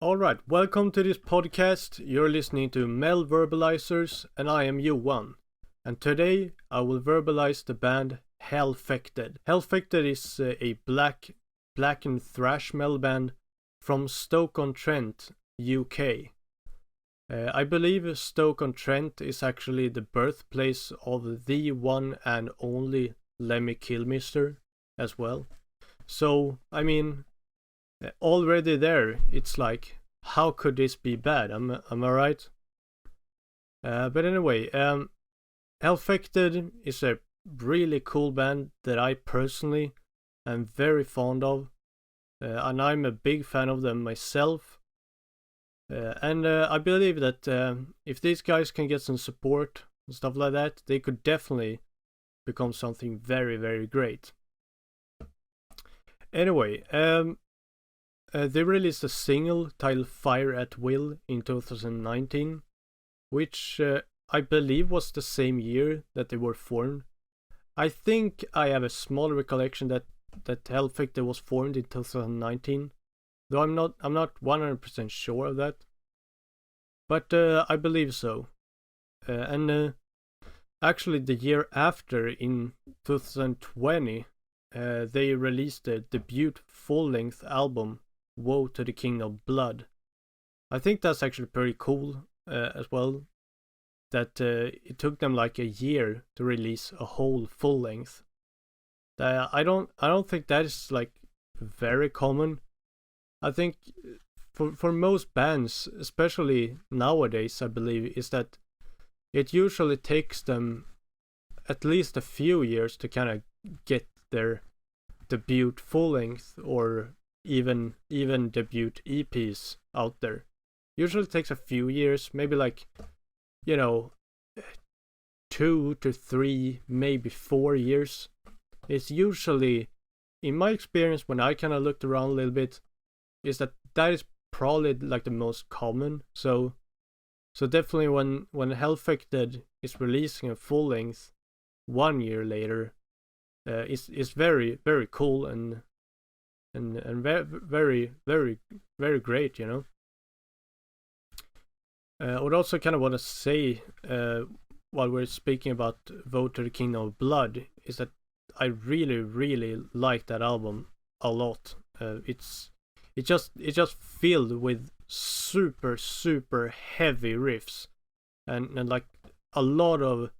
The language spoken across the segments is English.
Alright, welcome to this podcast. You're listening to Mel Verbalizers and I am Johan. And today I will verbalize the band Hellfekted. Hellfekted is a Blackened Thrash Metal band from Stoke-on-Trent, UK. I believe Stoke-on-Trent is actually the birthplace of the one and only Lemmy Kilmister as well. So, I mean, already there, it's like, how could this be bad? Am I right? But anyway, Hellfekted is a really cool band that I personally am very fond of. And I'm a big fan of them myself. And I believe that if these guys can get some support and stuff like that, they could definitely become something very, very great. Anyway, they released a single titled Fire at Will in 2019, which I believe was the same year that they were formed. I think I have a small recollection that Hellfekted was formed in 2019, though I'm not 100% sure of that. But I believe so. And actually the year after, in 2020, they released a debut full-length album, Woe to the King of Blood. I think that's actually pretty cool as well, that it took them like a year to release a whole full length. I don't think that is like very common. I think for most bands, especially nowadays, I believe, is that it usually takes them at least a few years to kind of get their debut full length or even debut EPs out there. Usually takes a few years, maybe like, 2 to 3, maybe 4 years. It's usually, in my experience, when I kind of looked around a little bit, is that is probably like the most common. So definitely when Hellfekted is releasing a full length 1 year later, it's very, very cool and very, very, very great, I would also kind of want to say, while we're speaking about Vote to the Kingdom of Blood, is that I really, really like that album a lot. It's just filled with super, super heavy riffs and like a lot of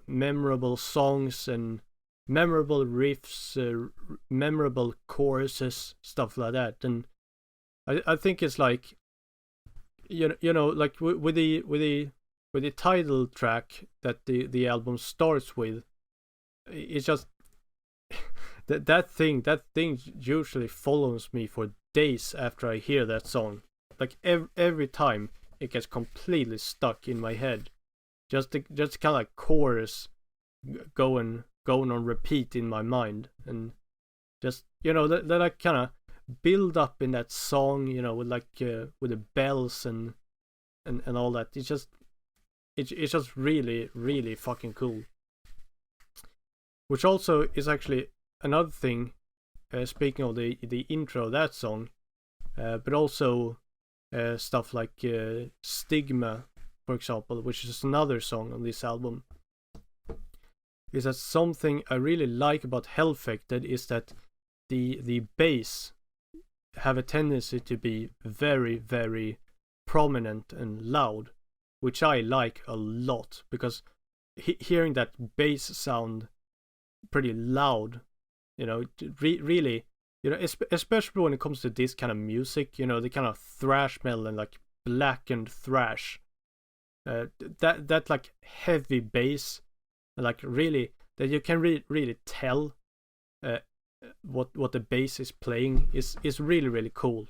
memorable songs and memorable riffs, memorable choruses, stuff like that. And I think it's like, like with the title track that the album starts with, it's just that thing usually follows me for days after I hear that song. Like every time it gets completely stuck in my head. Just kind of like chorus going on repeat in my mind, and just that I kind of build up in that song, with like with the bells and all that. It's just really, really fucking cool. Which also is actually another thing, speaking of the intro of that song, but also stuff like Stigma, for example, which is another song on this album, is that something I really like about Hellfekted is that the bass have a tendency to be very, very prominent and loud, which I like a lot, because hearing that bass sound pretty loud, really, especially when it comes to this kind of music, the kind of thrash metal and like blackened thrash, that like heavy bass, like really that you can really tell what the bass is playing is really, really cool.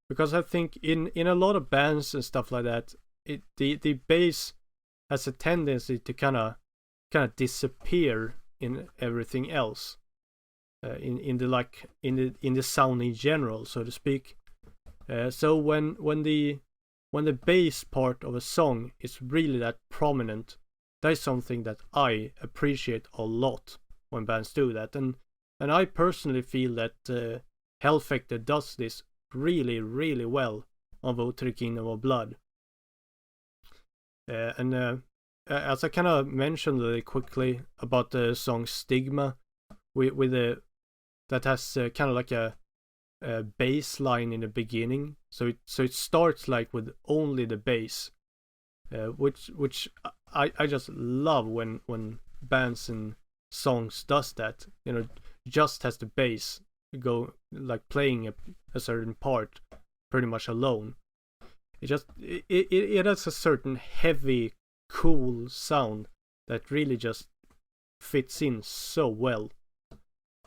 Because I think in a lot of bands and stuff like that, the bass has a tendency to kind of disappear in everything else, in the sound in general, so to speak. So when the bass part of a song is really that prominent, that is something that I appreciate a lot when bands do that, and I personally feel that Hellfekted does this really, really well on Vote to the Kingdom of Blood. As I kind of mentioned really quickly about the song Stigma, with that has kind of like a bass line in the beginning, so it starts like with only the bass, which I just love when bands and songs does that, just has the bass go like playing a certain part pretty much alone. It has a certain heavy, cool sound that really just fits in so well.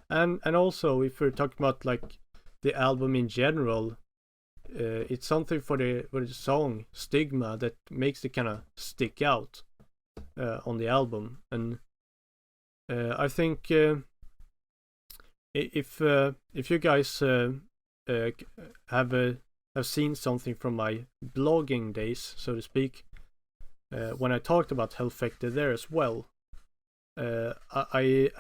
And also, if we're talking about like the album in general, it's something for the song Stigma that makes it kind of stick out on the album. And I think if you guys have seen something from my blogging days, so to speak, when I talked about Hellfekted there as well, I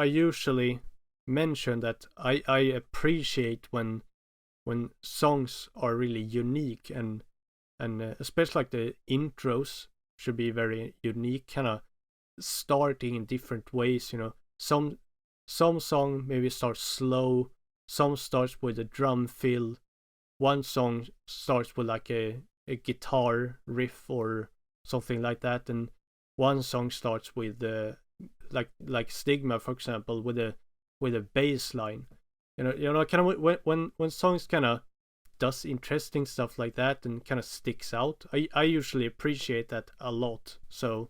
usually mention that I appreciate when songs are really unique, and especially like the intros should be very unique, kind of starting in different ways. Some song maybe starts slow, some starts with a drum fill, one song starts with like a guitar riff or something like that, and one song starts with like Stigma, for example, with a bass line. Kind of when songs kind of does interesting stuff like that and kind of sticks out, I usually appreciate that a lot. So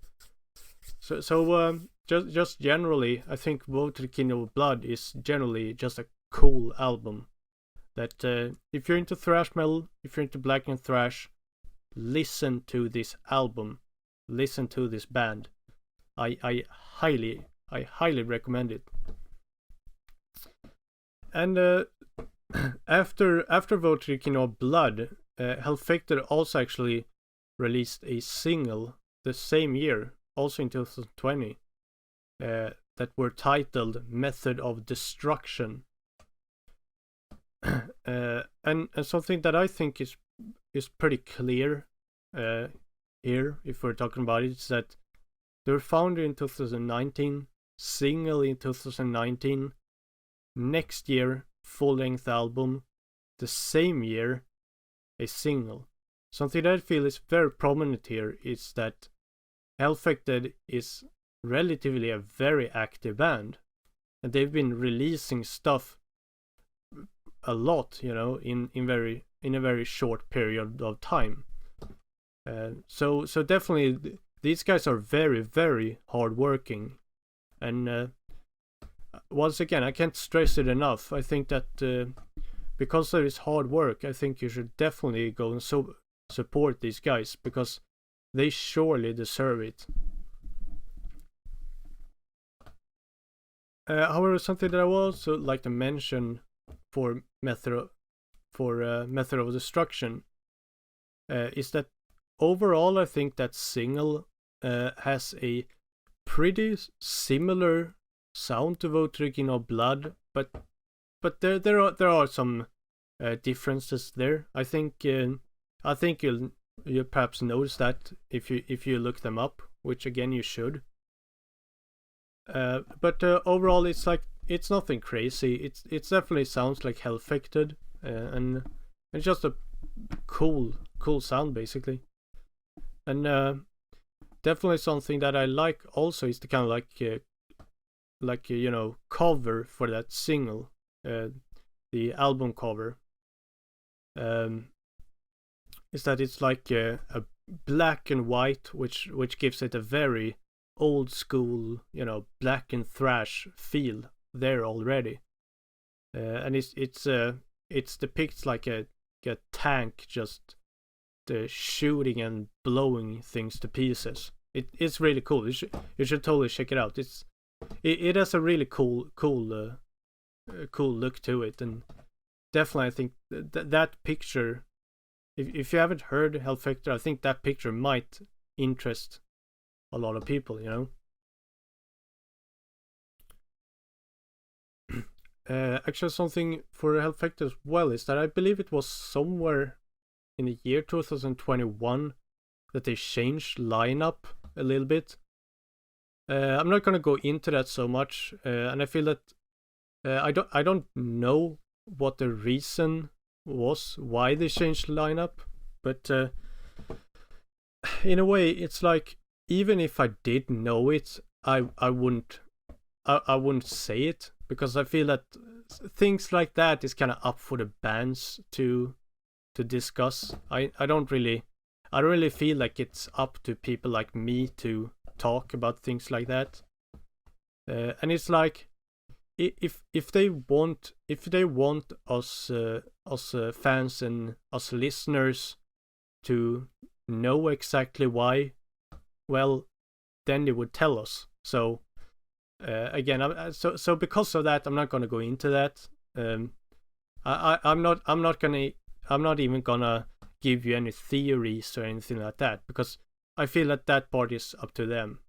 just generally, I think Vote to the Kingdom of Blood is generally just a cool album. That if you're into thrash metal, if you're into Blackened Thrash, listen to this album, listen to this band. I highly recommend it. And after Vote to the Kingdom of Blood, Hellfekted also actually released a single the same year, also in 2020, that were titled Method of Destruction. And something that I think is pretty clear here, if we're talking about it, is that they were founded in 2019, single in 2019, next year full-length album, the same year a single. Something that I feel is very prominent here is that Hellfekted is relatively a very active band, and they've been releasing stuff a lot, in a very short period of time. So definitely these guys are very, very hardworking, and once again, I can't stress it enough. I think that because of this hard work, I think you should definitely go and support these guys, because they surely deserve it. However, something that I would also like to mention for Method of Destruction is that overall I think that single has a pretty similar sound to Vote to the Kingdom of Blood, but there are some differences there. I think you'll perhaps notice that if you look them up, which again you should. But overall, it's nothing crazy. It definitely sounds like Hellfekted, and it's just a cool sound basically. And definitely something that I like also is the kind of like cover for that single, the album cover. Is that it's like a black and white, which gives it a very old school, Blackened Thrash feel there already. And it depicts like a tank just shooting and blowing things to pieces. It's really cool. You should totally check it out. It has a really cool look to it, and definitely I think that picture, if you haven't heard Hellfekted, I think that picture might interest a lot of people, Actually, something for Hellfekted as well is that I believe it was somewhere in the year 2021 that they changed lineup a little bit. I'm not gonna go into that so much, and I feel that I don't know what the reason was why they changed the lineup, but in a way, it's like even if I did know it, I wouldn't say it, because I feel that things like that is kind of up for the bands to discuss. I don't really feel like it's up to people like me to talk about things like that. And it's like if they want us fans and us listeners to know exactly why, well, then they would tell us. So again, so because of that, I'm not going to go into that. I'm not even gonna give you any theories or anything like that, because I feel that part is up to them.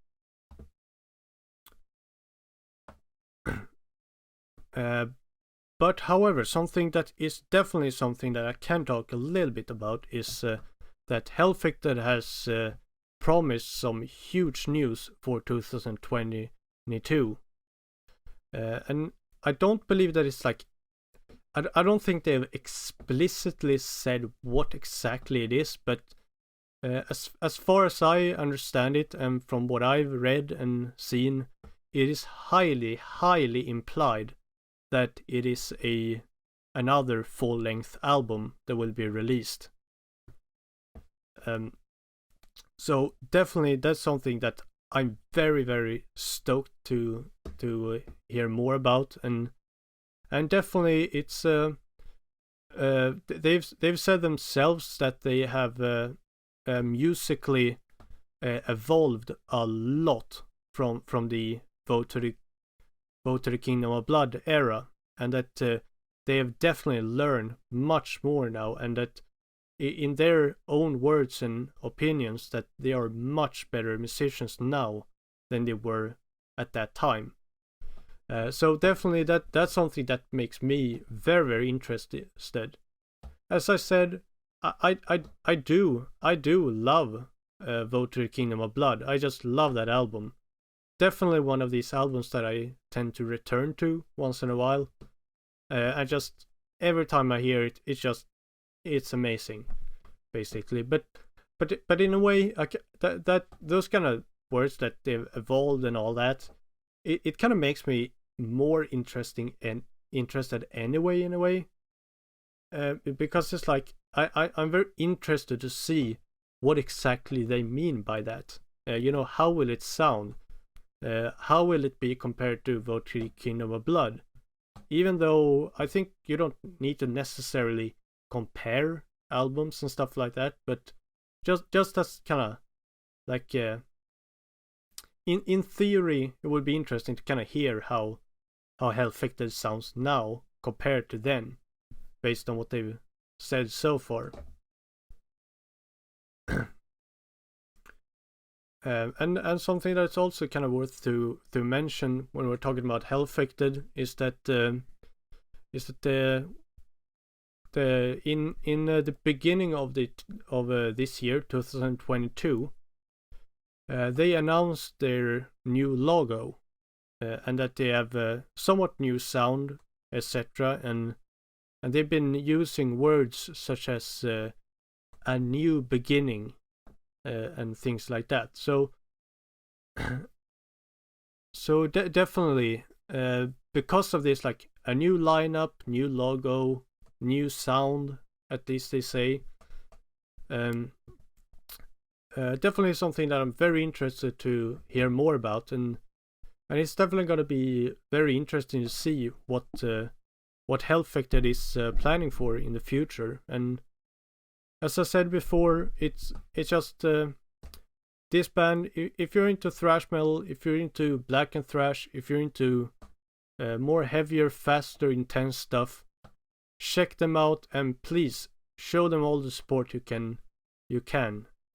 But however, something that is definitely something that I can talk a little bit about is that Hellfekted has promised some huge news for 2022. And I don't believe that it's like, I don't think they've explicitly said what exactly it is, but as far as I understand it, and from what I've read and seen, it is highly implied that it is another full-length album that will be released. So definitely that's something that I'm very stoked to hear more about, and definitely it's they've said themselves that they have musically evolved a lot from the Vote to the Kingdom of Blood era, and that they have definitely learned much more now, and that in their own words and opinions, that they are much better musicians now than they were at that time. So definitely that's something that makes me very interested. As I said, I do love Vote to the Kingdom of Blood. I just love that album. Definitely one of these albums that I tend to return to once in a while. I just, every time I hear it, it's amazing, basically. But in a way, that those kind of words that they've evolved and all that, it kind of makes me more interested anyway, in a way, because it's like I'm very interested to see what exactly they mean by that. How will it sound? How will it be compared to Vote to the Kingdom of Blood? Even though I think you don't need to necessarily compare albums and stuff like that, but just as kind of like in theory, it would be interesting to kind of hear how Hellfekted sounds now compared to then, based on what they've said so far. And something that's also kind of worth to mention when we're talking about Hellfekted is that in the beginning of this year, 2022, they announced their new logo, and that they have a somewhat new sound, etc. And they've been using words such as a new beginning. And things like that. So definitely, because of this, like a new lineup, new logo, new sound, at least they say. Definitely something that I'm very interested to hear more about, and it's definitely going to be very interesting to see what Hellfekted is planning for in the future. And as I said before, it's just this band. If you're into thrash metal, if you're into Blackened Thrash, if you're into more heavier, faster, intense stuff, check them out, and please show them all the support you can,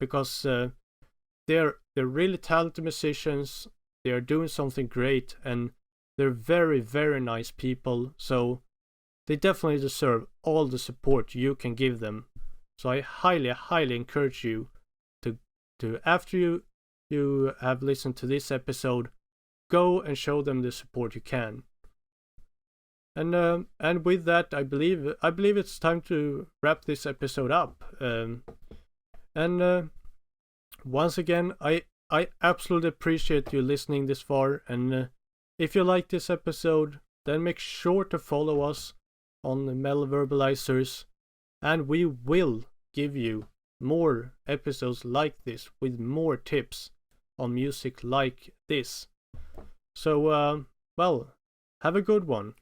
because they're really talented musicians. They are doing something great, and They're very, very nice people, so they definitely deserve all the support you can give them. So I highly, highly encourage you to after you have listened to this episode, go and show them the support you can. And with that, I believe it's time to wrap this episode up. Once again, I absolutely appreciate you listening this far. And if you like this episode, then make sure to follow us on the Metal Verbalizers, and we will give you more episodes like this with more tips on music like this. So, well, have a good one.